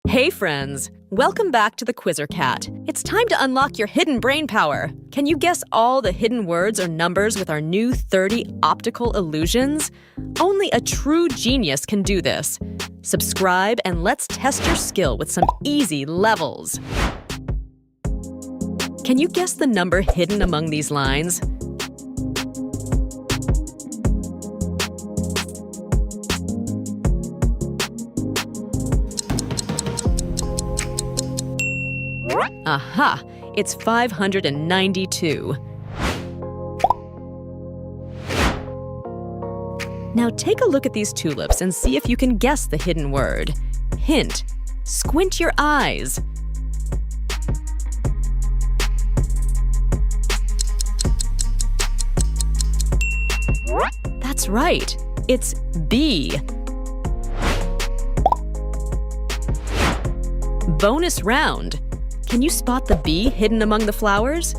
Hey friends! Welcome back to the Quizzer Cat. It's time to unlock your hidden brain power. Can you guess all the hidden words or numbers with our new 30 optical illusions? Only a true genius can do this. Subscribe and let's test your skill with some easy levels. Can you guess the number hidden among these lines? Aha! It's 592. Now take a look at these tulips and see if you can guess the hidden word. Hint: squint your eyes. That's right. It's B. Bonus round. Can you spot the bee hidden among the flowers?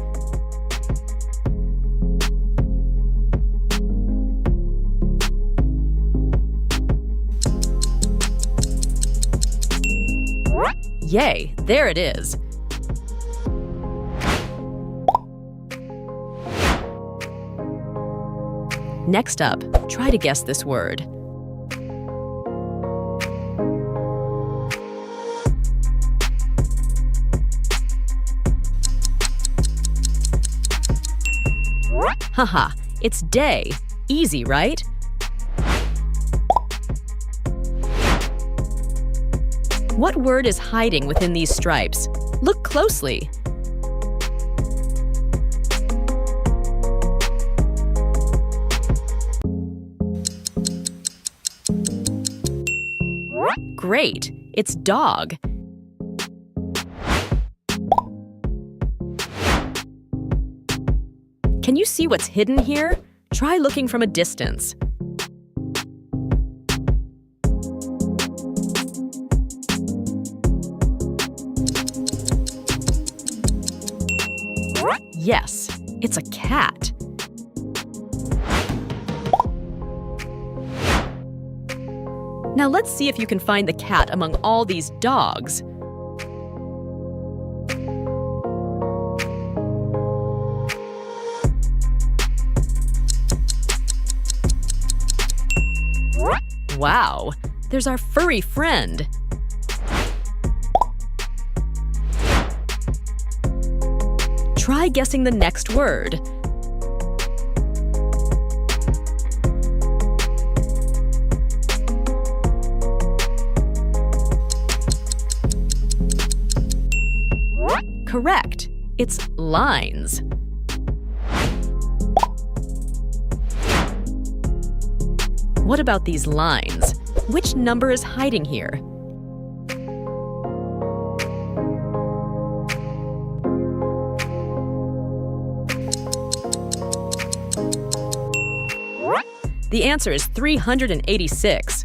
Yay, there it is. Next up, try to guess this word. Haha, it's day. Easy, right? What word is hiding within these stripes? Look closely. Great, it's dog. Can you see what's hidden here? Try looking from a distance. Yes, it's a cat. Now let's see if you can find the cat among all these dogs. Wow, there's our furry friend. Try guessing the next word. Correct, it's lines. What about these lines? Which number is hiding here? The answer is 386.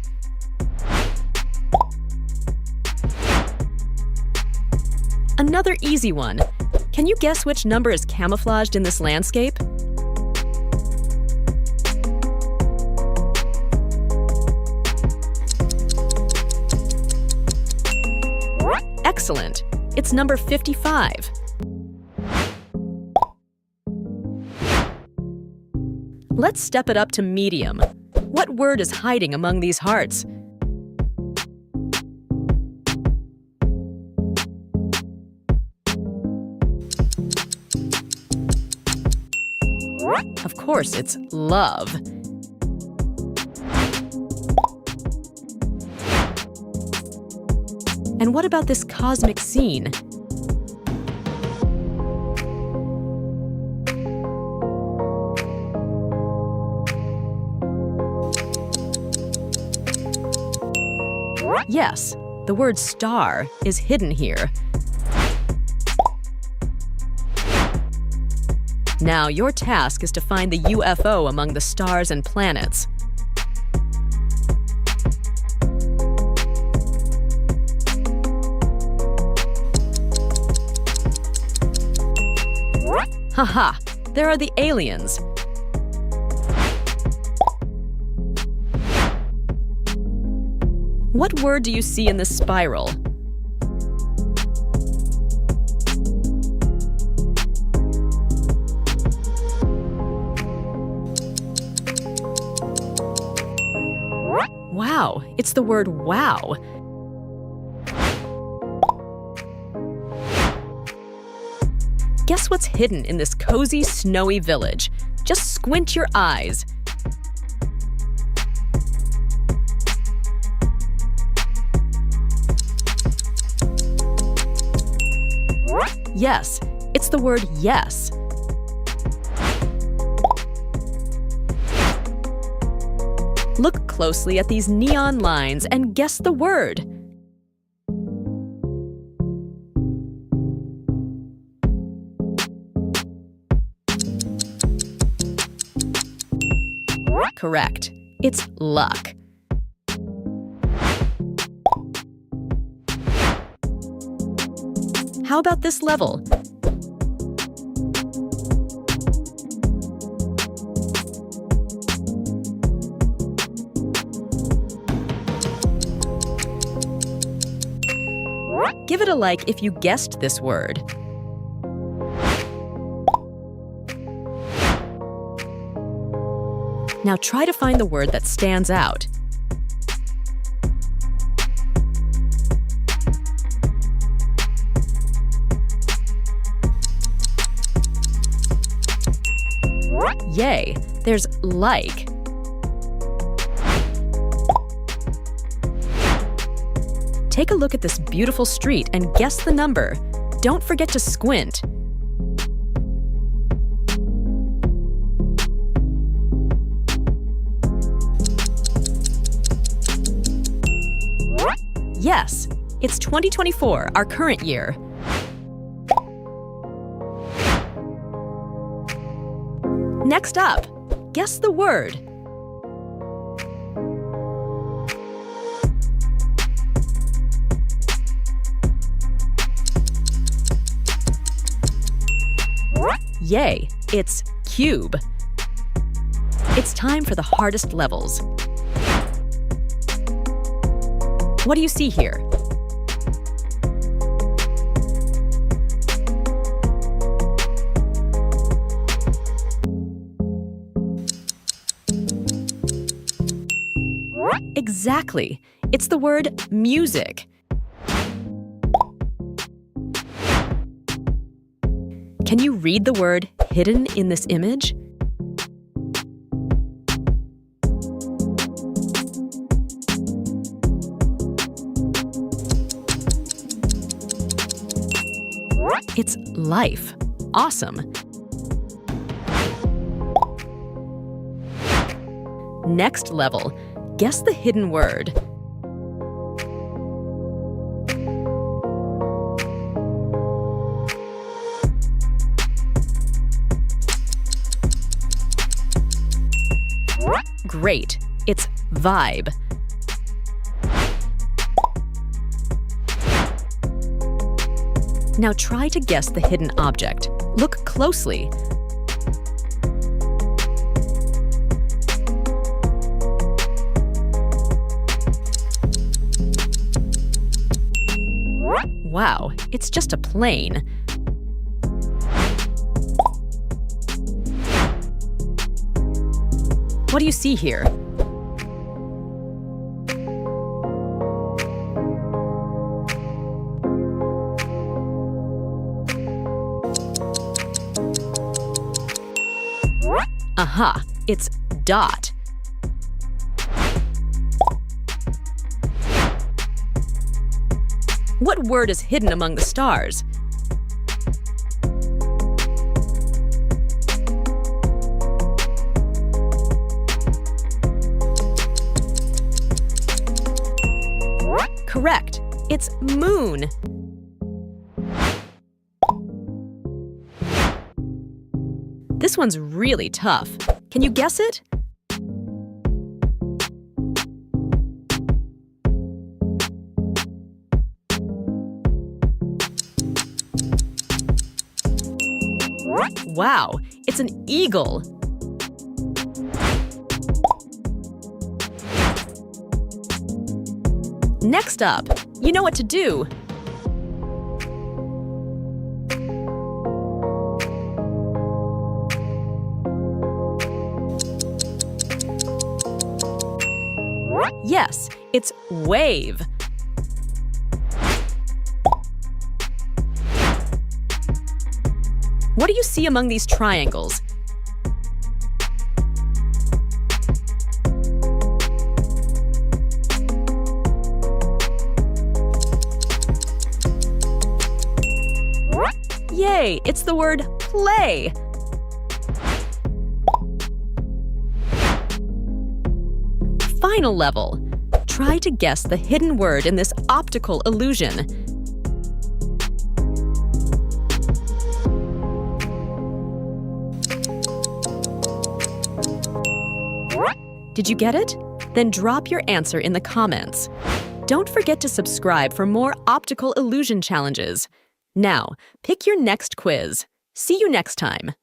Another easy one. Can you guess which number is camouflaged in this landscape? Excellent! It's number 55. Let's step it up to medium. What word is hiding among these hearts? Of course, it's love. And what about this cosmic scene? Yes, the word star is hidden here. Now your task is to find the UFO among the stars and planets. Haha, there are the aliens. What word do you see in this spiral? Wow, it's the word wow. Guess what's hidden in this cozy, snowy village? Just squint your eyes. Yes, it's the word yes. Look closely at these neon lines and guess the word. Correct. It's luck. How about this level? Give it a like if you guessed this word. Now try to find the word that stands out. Yay, there's like. Take a look at this beautiful street and guess the number. Don't forget to squint. Yes, it's 2024, our current year. Next up, guess the word. Yay, it's cube. It's time for the hardest levels. What do you see here? Exactly. It's the word music. Can you read the word hidden in this image? It's life. Awesome. Next level. Guess the hidden word. Great. It's vibe. Now try to guess the hidden object. Look closely. Wow, it's just a plane. What do you see here? Aha, it's dot. What word is hidden among the stars? Correct. It's moon. This one's really tough. Can you guess it? Wow, it's an eagle. Next up, you know what to do. Yes, it's wave. What do you see among these triangles? Yay, it's the word play. Final level. Try to guess the hidden word in this optical illusion. Did you get it? Then drop your answer in the comments. Don't forget to subscribe for more optical illusion challenges. Now, pick your next quiz. See you next time.